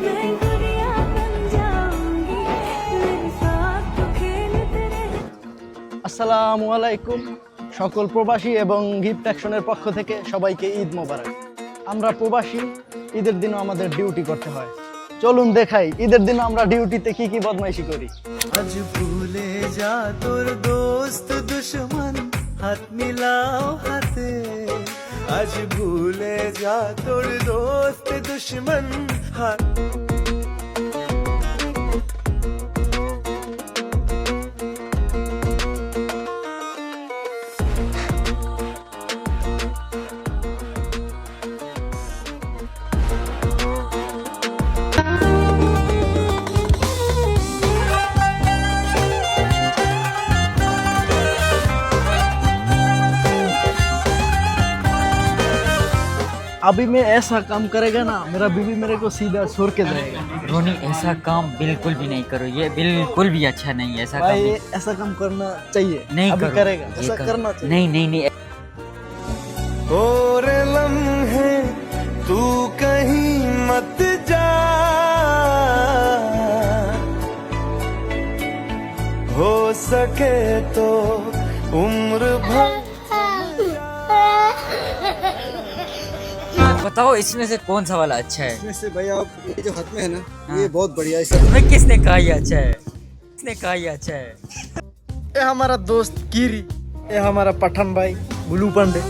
मैं गुड़िया बन जाऊंगी मेरे साथ तू खेलते रहे। আসসালামু আলাইকুম সকল প্রবাসী এবং গিফট অ্যাকশনের পক্ষ থেকে সবাইকে ঈদ মোবারক। আমরা প্রবাসী, ঈদের দিনও আমাদের ডিউটি করতে হয়। চলুন দেখাই ঈদের দিনও আমরা ডিউটিতে কি কি বদমাইশি করি। আজ ভুলে যা তোর দোস্ত দুশ্মন হাত মিলাও হাতে আজ ভুলে যা তোর দোস্ত দুশ্মন হাত अभी मैं ऐसा काम करेगा ना मेरा बीवी मेरे को सीधा छोड़ के जाएगा। रोनी ऐसा काम बिल्कुल भी नहीं करो, ये बिल्कुल भी अच्छा नहीं है ऐसा काम भाई ऐसा काम करना चाहिए, नहीं अभी करो, करेगा, ये ऐसा करो। करना चाहिए। नहीं नहीं नहीं और लम्हे तू कहीं मत जा हो सके तो उम्र भर बताओ इसमें से कौन सा वाला अच्छा है? इसमें से भाई आप ये जो हाथ में है ना हाँ। ये बहुत बढ़िया है इसका तुम्हें किसने कहा ये अच्छा है? किसने कहा ये अच्छा है? ये हमारा दोस्त कीरी, ये हमारा पठान भाई बुलू पांडे।